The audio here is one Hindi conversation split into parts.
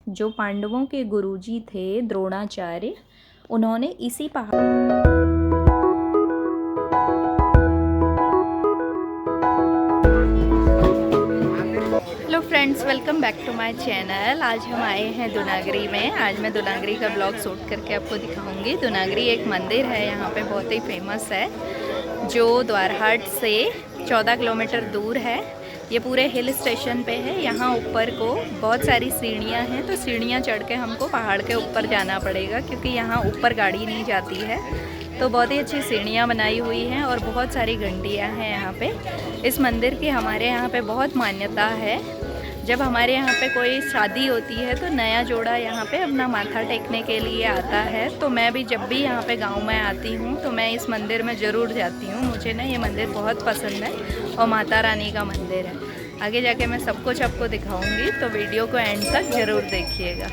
जो पांडवों के गुरुजी थे द्रोणाचार्य, उन्होंने इसी पहाड़। Hello friends, welcome back to my channel. आज हम आए हैं दुनागरी में। आज मैं दुनागरी का ब्लॉग शूट करके आपको दिखाऊंगी। दुनागरी एक मंदिर है, यहाँ पे बहुत ही फेमस है, जो द्वारहाट से 14 किलोमीटर दूर है। ये पूरे हिल स्टेशन पे है। यहाँ ऊपर को बहुत सारी सीढ़ियाँ हैं, तो सीढ़ियाँ चढ़ के हमको पहाड़ के ऊपर जाना पड़ेगा, क्योंकि यहाँ ऊपर गाड़ी नहीं जाती है। तो बहुत ही अच्छी सीढ़ियाँ बनाई हुई हैं और बहुत सारी घंटियाँ हैं यहाँ पे। इस मंदिर की हमारे यहाँ पे बहुत मान्यता है। जब हमारे यहाँ पे कोई शादी होती है तो नया जोड़ा यहाँ पे अपना माथा टेकने के लिए आता है। तो मैं भी जब भी यहाँ पे गांव में आती हूँ तो मैं इस मंदिर में ज़रूर जाती हूँ। मुझे ना ये मंदिर बहुत पसंद है और माता रानी का मंदिर है। आगे जाके मैं सब कुछ आपको दिखाऊंगी, तो वीडियो को एंड तक ज़रूर देखिएगा।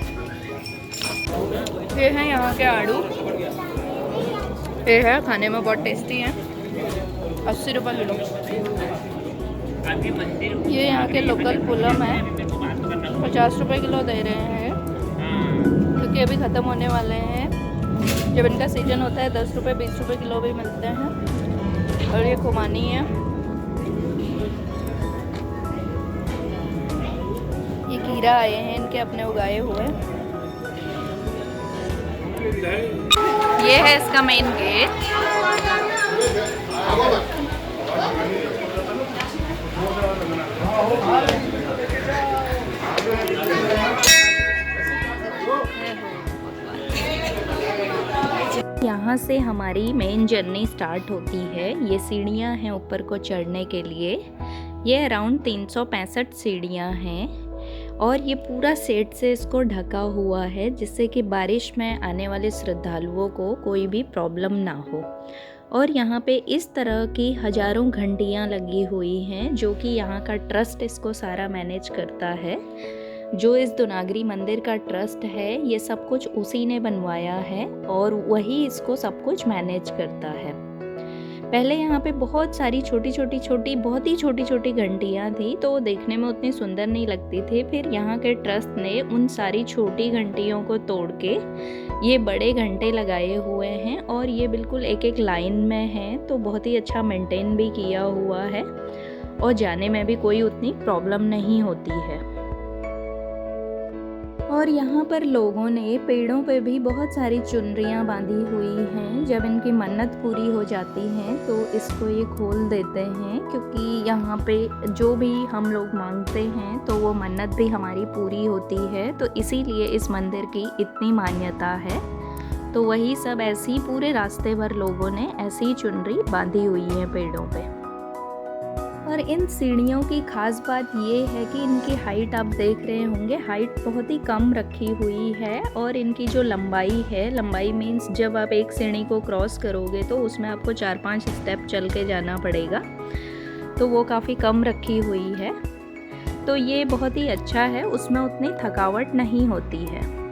ये है यहाँ के आड़ू। ये है, खाने में बहुत टेस्टी है। 80 रुपये किलो। ये यहाँ के लोकल पुलम है, 50 रुपये किलो दे रहे हैं, क्योंकि अभी ख़त्म होने वाले हैं। जब इनका सीजन होता है 10 रुपये 20 रुपये किलो भी मिलते हैं। और ये खुमानी है, ये खीरा आए हैं इनके अपने उगाए हुए। ये है इसका मेन गेट। यहाँ से हमारी मेन जर्नी स्टार्ट होती है। ये सीढ़ियाँ हैं ऊपर को चढ़ने के लिए। ये अराउंड 365 सीढ़ियाँ हैं और ये पूरा सेट से इसको ढका हुआ है, जिससे कि बारिश में आने वाले श्रद्धालुओं को कोई भी प्रॉब्लम ना हो। और यहाँ पे इस तरह की हज़ारों घंटियाँ लगी हुई हैं, जो कि यहाँ का ट्रस्ट इसको सारा मैनेज करता है। जो इस दुनागरी मंदिर का ट्रस्ट है, ये सब कुछ उसी ने बनवाया है और वही इसको सब कुछ मैनेज करता है। पहले यहाँ पे बहुत सारी बहुत ही छोटी छोटी घंटियाँ थी, तो वो देखने में उतनी सुंदर नहीं लगती थी। फिर यहाँ के ट्रस्ट ने उन सारी छोटी घंटियों को तोड़ के ये बड़े घंटे लगाए हुए हैं और ये बिल्कुल एक एक लाइन में हैं, तो बहुत ही अच्छा मेंटेन भी किया हुआ है और जाने में भी कोई उतनी प्रॉब्लम नहीं होती है। और यहाँ पर लोगों ने पेड़ों पे भी बहुत सारी चुनरियाँ बांधी हुई हैं। जब इनकी मन्नत पूरी हो जाती है तो इसको ये खोल देते हैं, क्योंकि यहाँ पे जो भी हम लोग मांगते हैं तो वो मन्नत भी हमारी पूरी होती है। तो इसीलिए इस मंदिर की इतनी मान्यता है। तो वही सब ऐसी पूरे रास्ते भर लोगों ने ऐसी चुनरी बांधी हुई है पेड़ों पे। और इन सीढ़ियों की खास बात ये है कि इनकी हाइट आप देख रहे होंगे, हाइट बहुत ही कम रखी हुई है। और इनकी जो लंबाई है, लंबाई मीन्स जब आप एक सीढ़ी को क्रॉस करोगे तो उसमें आपको 4-5 स्टेप चल के जाना पड़ेगा, तो वो काफ़ी कम रखी हुई है। तो ये बहुत ही अच्छा है, उसमें उतनी थकावट नहीं होती है।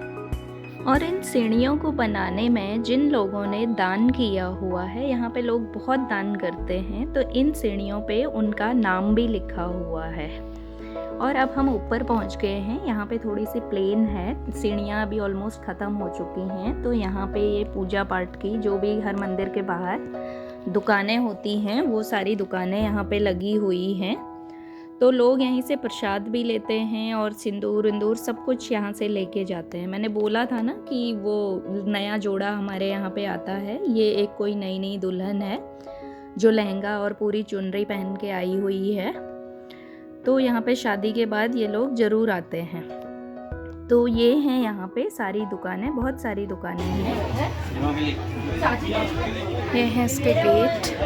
और इन सीढ़ियों को बनाने में जिन लोगों ने दान किया हुआ है, यहाँ पे लोग बहुत दान करते हैं, तो इन सीढ़ियों पे उनका नाम भी लिखा हुआ है। और अब हम ऊपर पहुँच गए हैं। यहाँ पे थोड़ी सी प्लेन है, सीढ़ियाँ अभी ऑलमोस्ट ख़त्म हो चुकी हैं। तो यहाँ पे ये पूजा पाठ की जो भी हर मंदिर के बाहर दुकानें होती हैं, वो सारी दुकानें यहाँ पे लगी हुई हैं। तो लोग यहीं से प्रसाद भी लेते हैं और सिंदूर विंदूर सब कुछ यहाँ से लेके जाते हैं। मैंने बोला था ना कि वो नया जोड़ा हमारे यहाँ पे आता है। ये एक कोई नई दुल्हन है जो लहंगा और पूरी चुनरी पहन के आई हुई है। तो यहाँ पे शादी के बाद ये लोग ज़रूर आते हैं। तो ये हैं यहाँ पे सारी दुकानें, बहुत सारी दुकानें हैं। ये हैं इसके गेट।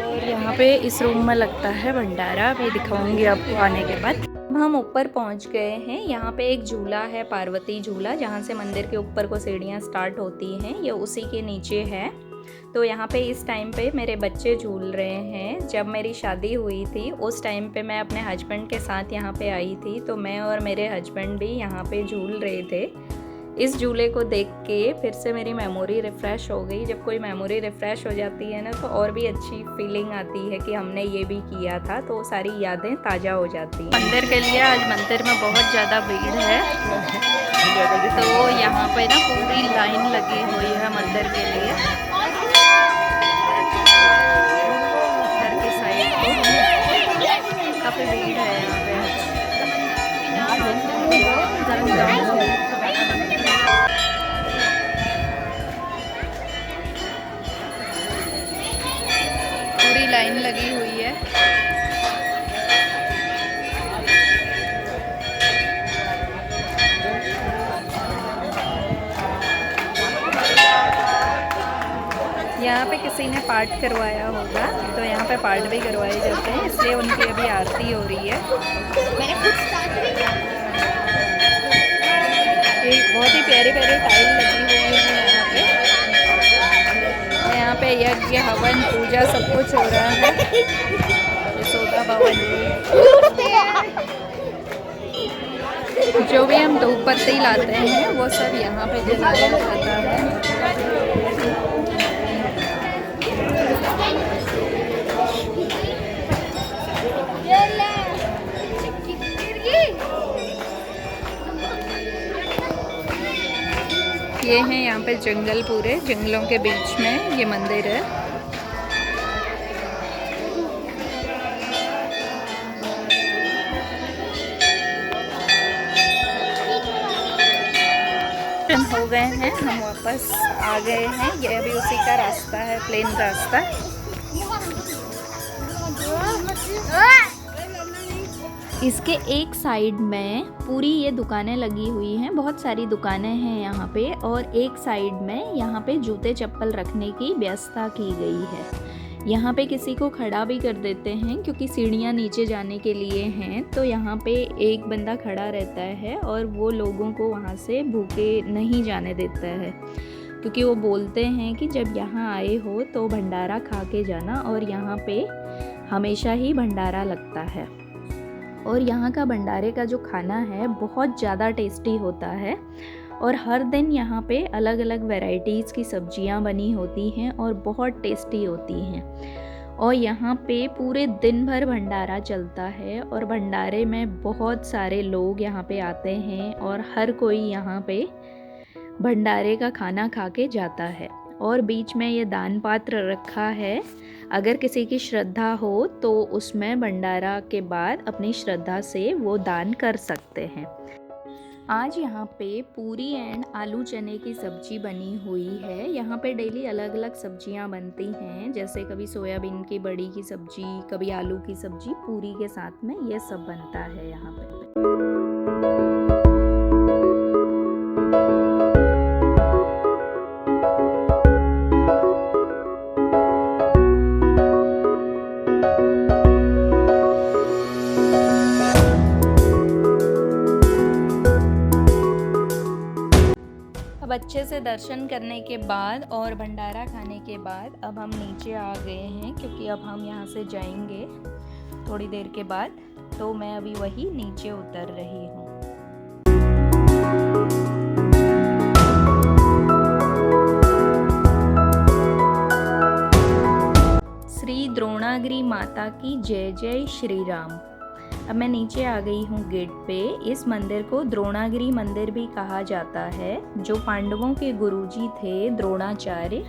और यहाँ पे इस रूम में लगता है भंडारा, मैं दिखाऊंगी आपको आने के बाद। अब हम ऊपर पहुँच गए हैं। यहाँ पे एक झूला है, पार्वती झूला, जहाँ से मंदिर के ऊपर को सीढ़ियाँ स्टार्ट होती हैं, ये उसी के नीचे है। तो यहाँ पे इस टाइम पे मेरे बच्चे झूल रहे हैं। जब मेरी शादी हुई थी उस टाइम पे मैं अपने हस्बैंड के साथ यहाँ पे आई थी, तो मैं और मेरे हस्बैंड भी यहाँ पे झूल रहे थे। इस झूले को देख के फिर से मेरी मेमोरी रिफ़्रेश हो गई। जब कोई मेमोरी रिफ़्रेश हो जाती है ना तो और भी अच्छी फीलिंग आती है कि हमने ये भी किया था, तो सारी यादें ताज़ा हो जाती हैं। मंदिर के लिए आज मंदिर में बहुत ज़्यादा भीड़ है, तो यहाँ पे ना पूरी लाइन लगी हुई है मंदिर के लिए। घर की साइड को काफ़ी भीड़ है यहाँ पे। पूरी लाइन लगी हुई है। यहाँ पे किसी ने पाठ करवाया होगा, तो यहाँ पे पाठ भी करवाए जाते हैं, इसलिए उनकी अभी आरती हो रही है। एक बहुत ही प्यारी प्यारी टाइल लगी हुई है यहाँ पे। यहाँ पे यज्ञ हवन पूजा सब कुछ हो रहा है। यशोदा भवन जो भी हम धूप बत्ती लाते हैं वो सब यहाँ पे जलाया जाता है। ये है यहाँ पे जंगल, पूरे जंगलों के बीच में ये मंदिर है। हो गए हैं, हम वापस आ गए हैं। ये अभी उसी का रास्ता है, प्लेन रास्ता। इसके एक साइड में पूरी ये दुकानें लगी हुई हैं, बहुत सारी दुकानें हैं यहाँ पे, और एक साइड में यहाँ पे जूते चप्पल रखने की व्यवस्था की गई है। यहाँ पे किसी को खड़ा भी कर देते हैं क्योंकि सीढ़ियाँ नीचे जाने के लिए हैं, तो यहाँ पे एक बंदा खड़ा रहता है और वो लोगों को वहाँ से भूखे नहीं जाने देता है, क्योंकि वो बोलते हैं कि जब यहाँ आए हो तो भंडारा खा के जाना, और यहाँ पे हमेशा ही भंडारा लगता है। और यहाँ का भंडारे का जो खाना है बहुत ज़्यादा टेस्टी होता है, और हर दिन यहाँ पे अलग अलग वैरायटीज़ की सब्जियाँ बनी होती हैं और बहुत टेस्टी होती हैं। और यहाँ पे पूरे दिन भर भंडारा चलता है, और भंडारे में बहुत सारे लोग यहाँ पे आते हैं, और हर कोई यहाँ पे भंडारे का खाना खा के जाता है। और बीच में ये दान पात्र रखा है, अगर किसी की श्रद्धा हो तो उसमें भंडारा के बाद अपनी श्रद्धा से वो दान कर सकते हैं। आज यहाँ पे पूरी एंड आलू चने की सब्जी बनी हुई है। यहाँ पे डेली अलग अलग सब्जियाँ बनती हैं, जैसे कभी सोयाबीन की बड़ी की सब्जी, कभी आलू की सब्जी, पूरी के साथ में ये सब बनता है यहाँ पे। अब अच्छे से दर्शन करने के बाद और भंडारा खाने के बाद अब हम नीचे आ गए हैं, क्योंकि अब हम यहाँ से जाएंगे थोड़ी देर के बाद, तो मैं अभी वही नीचे उतर रही हूँ। श्री द्रोणागिरी माता की जय जय श्री राम। अब मैं नीचे आ गई हूँ गेट पे। इस मंदिर को द्रोणागिरी मंदिर भी कहा जाता है। जो पांडवों के गुरुजी थे द्रोणाचार्य,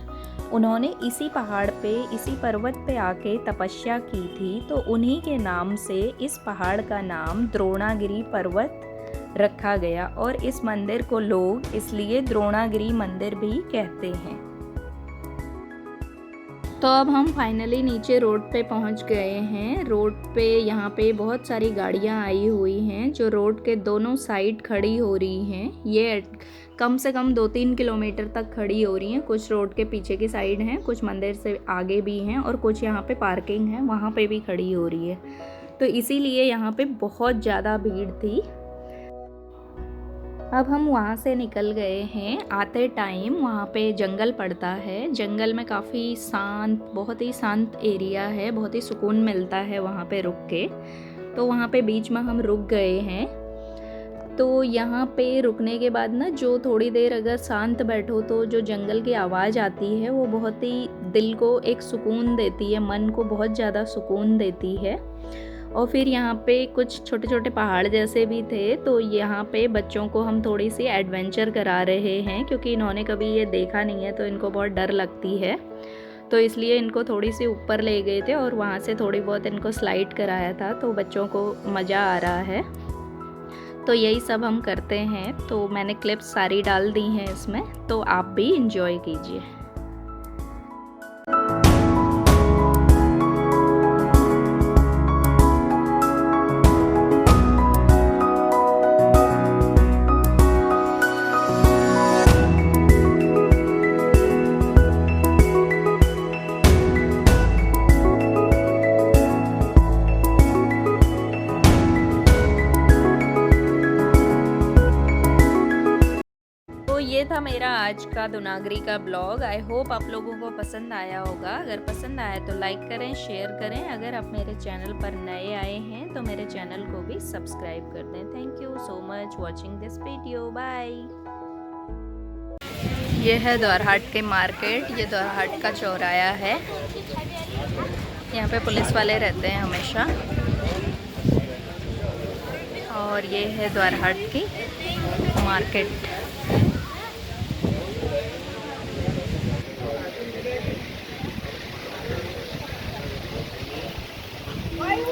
उन्होंने इसी पहाड़ पे, इसी पर्वत पे आके तपस्या की थी, तो उन्हीं के नाम से इस पहाड़ का नाम द्रोणागिरी पर्वत रखा गया, और इस मंदिर को लोग इसलिए द्रोणागिरी मंदिर भी कहते हैं। तो अब हम फाइनली नीचे रोड पे पहुंच गए हैं। रोड पे यहाँ पे बहुत सारी गाड़ियाँ आई हुई हैं जो रोड के दोनों साइड खड़ी हो रही हैं। ये कम से कम 2-3 किलोमीटर तक खड़ी हो रही हैं। कुछ रोड के पीछे की साइड हैं, कुछ मंदिर से आगे भी हैं, और कुछ यहाँ पे पार्किंग है, वहाँ पे भी खड़ी हो रही है। तो इसीलिए यहाँ पे बहुत ज़्यादा भीड़ थी। अब हम वहाँ से निकल गए हैं। आते टाइम वहाँ पे जंगल पड़ता है। जंगल में काफ़ी शांत, बहुत ही शांत एरिया है, बहुत ही सुकून मिलता है वहाँ पे रुक के। तो वहाँ पे बीच में हम रुक गए हैं। तो यहाँ पे रुकने के बाद ना जो थोड़ी देर अगर शांत बैठो तो जो जंगल की आवाज़ आती है वो बहुत ही दिल को एक सुकून देती है, मन को बहुत ज़्यादा सुकून देती है। और फिर यहाँ पे कुछ छोटे छोटे पहाड़ जैसे भी थे, तो यहाँ पे बच्चों को हम थोड़ी सी एडवेंचर करा रहे हैं क्योंकि इन्होंने कभी ये देखा नहीं है तो इनको बहुत डर लगती है। तो इसलिए इनको थोड़ी सी ऊपर ले गए थे और वहाँ से थोड़ी बहुत इनको स्लाइड कराया था, तो बच्चों को मज़ा आ रहा है। तो यही सब हम करते हैं, तो मैंने क्लिप्स सारी डाल दी हैं इसमें, तो आप भी इंजॉय कीजिए। तो ये था मेरा आज का दुनागरी का ब्लॉग। आई होप आप लोगों को पसंद आया होगा। अगर पसंद आया तो लाइक करें, शेयर करें। अगर आप मेरे चैनल पर नए आए हैं तो मेरे चैनल को भी सब्सक्राइब कर दें। Thank you so much watching this video. Bye. ये है द्वारहाट के मार्केट, ये द्वारहाट का चौराया है। यहाँ पे पुलिस वाले रहते हैं हमेशा। और ये है द्वारहाट की मार्केट। Why are you